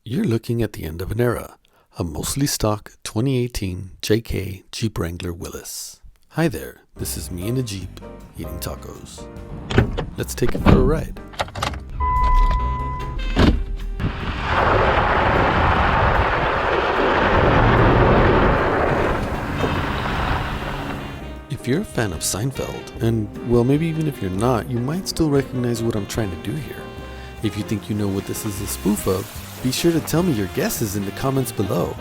You're looking at the end of an era, a mostly stock 2018 JK Jeep Wrangler Willys. Hi there, this is me in a Jeep eating tacos. Let's take it for a ride. If you're a fan of Seinfeld, and well, maybe even if you're not, you might still recognize what I'm trying to do here. If you think you know what this is a spoof of, be sure to tell me your guesses in the comments below.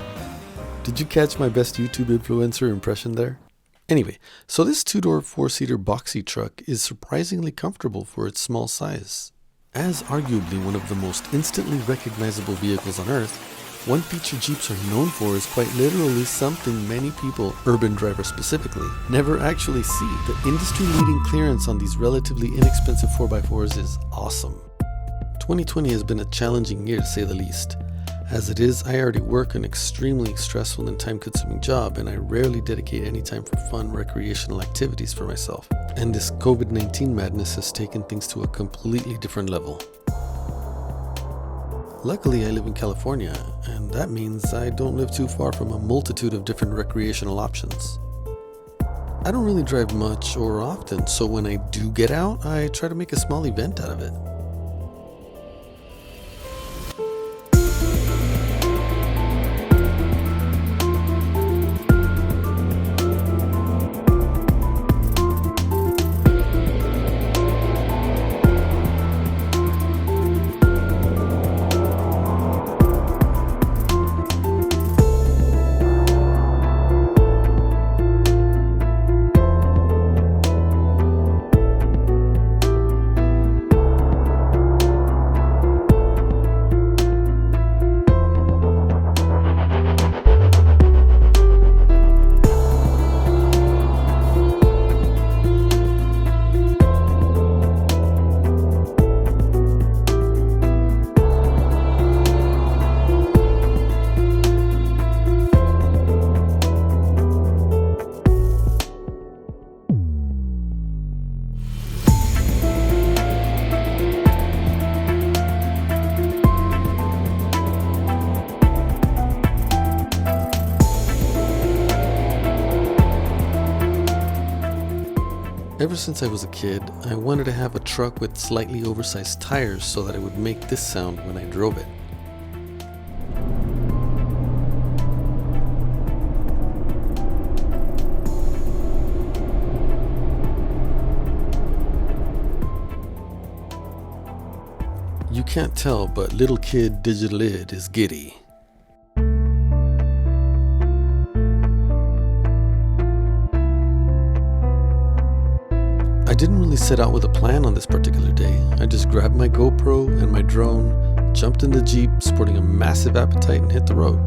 Did you catch my best YouTube influencer impression there? Anyway, so this two-door, four-seater boxy truck is surprisingly comfortable for its small size. As arguably one of the most instantly recognizable vehicles on Earth, one feature Jeeps are known for is quite literally something many people, urban drivers specifically, never actually see. The industry-leading clearance on these relatively inexpensive 4x4s is awesome. 2020 has been a challenging year to say the least. As it is, I already work an extremely stressful and time-consuming job, and I rarely dedicate any time for fun recreational activities for myself. And this COVID-19 madness has taken things to a completely different level. Luckily, I live in California, and that means I don't live too far from a multitude of different recreational options. I don't really drive much or often, so when I do get out, I try to make a small event out of it. Ever since I was a kid, I wanted to have a truck with slightly oversized tires so that it would make this sound when I drove it. You can't tell, but little kid Digital Id is giddy. I didn't really set out with a plan on this particular day. I just grabbed my GoPro and my drone, jumped in the Jeep sporting a massive appetite, and hit the road.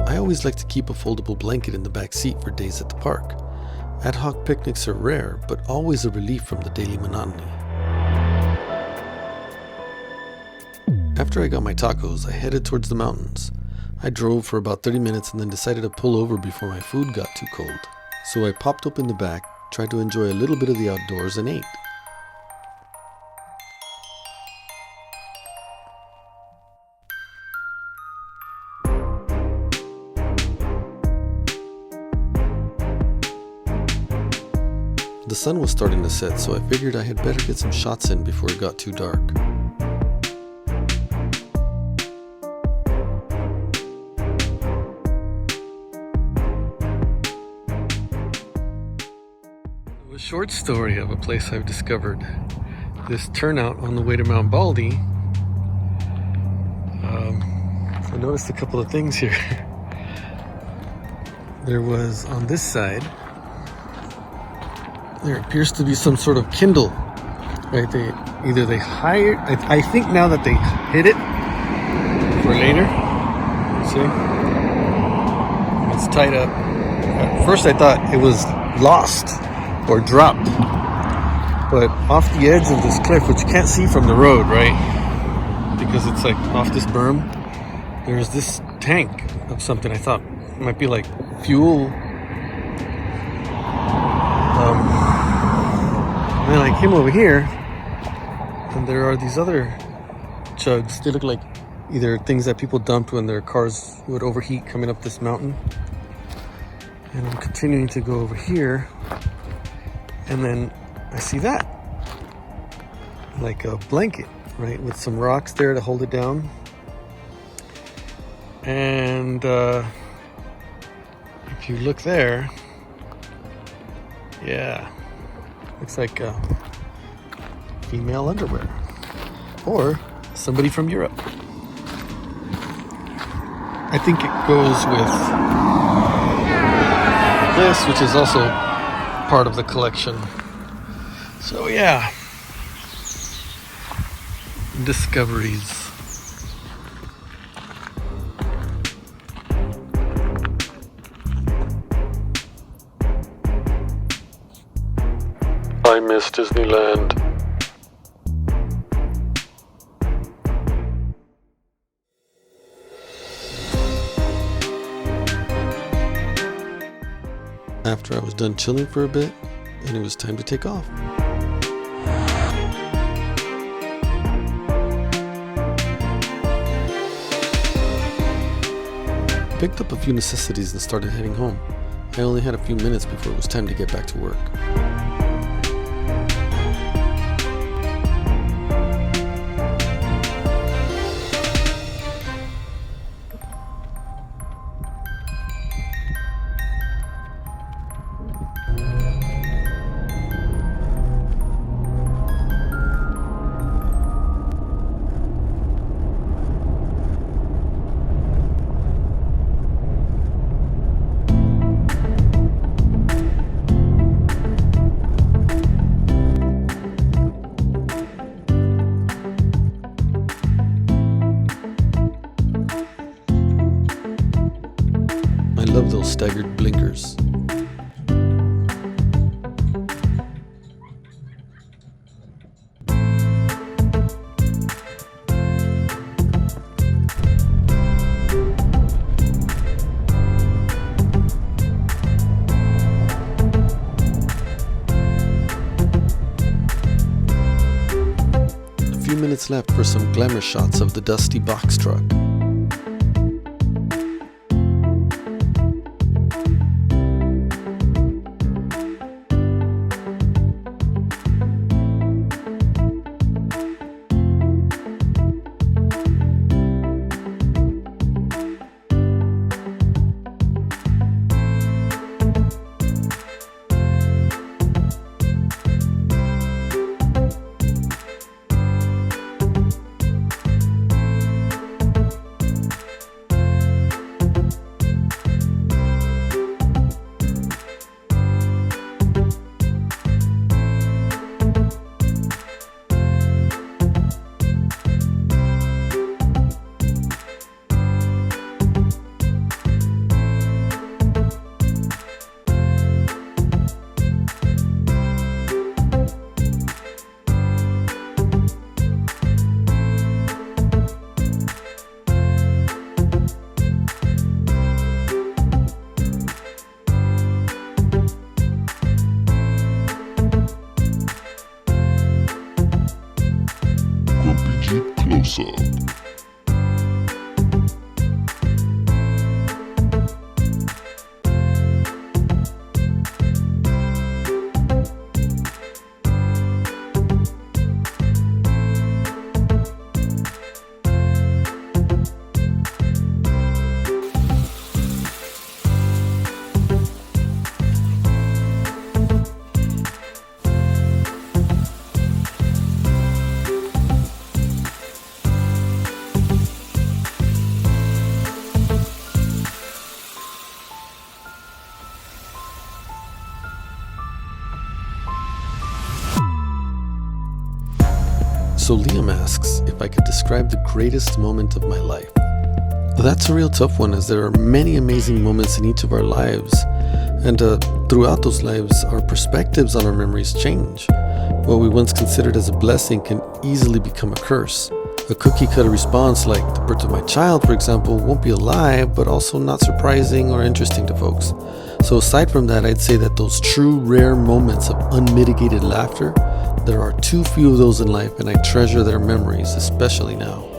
I always like to keep a foldable blanket in the back seat for days at the park. Ad hoc picnics are rare, but always a relief from the daily monotony. After I got my tacos, I headed towards the mountains. I drove for about 30 minutes and then decided to pull over before my food got too cold. So I popped open the back, tried to enjoy a little bit of the outdoors, and ate. The sun was starting to set, so I figured I had better get some shots in before it got too dark. A short story of a place I've discovered. This turnout on the way to Mount Baldy. I noticed a couple of things here. There was on this side, there appears to be some sort of Kindle. Right? They hired. I think now that they hid it for later. See, it's tied up. At first, I thought it was lost or dropped, but off the edge of this cliff, which you can't see from the road, right, because it's like off this berm, there's this tank of something. I thought it might be like fuel, came over here, and there are these other jugs. They look like either things that people dumped when their cars would overheat coming up this mountain. And I'm continuing to go over here, and then I see that. Like a blanket, right? With some rocks there to hold it down. And if you look there, yeah, looks like female underwear. Or somebody from Europe. I think it goes with this, which is also part of the collection. So yeah, discoveries. I miss Disneyland. After I was done chilling for a bit, and it was time to take off. Picked up a few necessities and started heading home. I only had a few minutes before it was time to get back to work. I love those staggered blinkers. A few minutes left for some glamour shots of the dusty box truck. Close-up. So Liam asks if I could describe the greatest moment of my life. That's a real tough one, as there are many amazing moments in each of our lives, and throughout those lives our perspectives on our memories change. What we once considered as a blessing can easily become a curse. A cookie-cutter response like the birth of my child, for example, won't be alive, but also not surprising or interesting to folks. So aside from that, I'd say that those true rare moments of unmitigated laughter, There are too few of those in life, and I treasure their memories, especially now.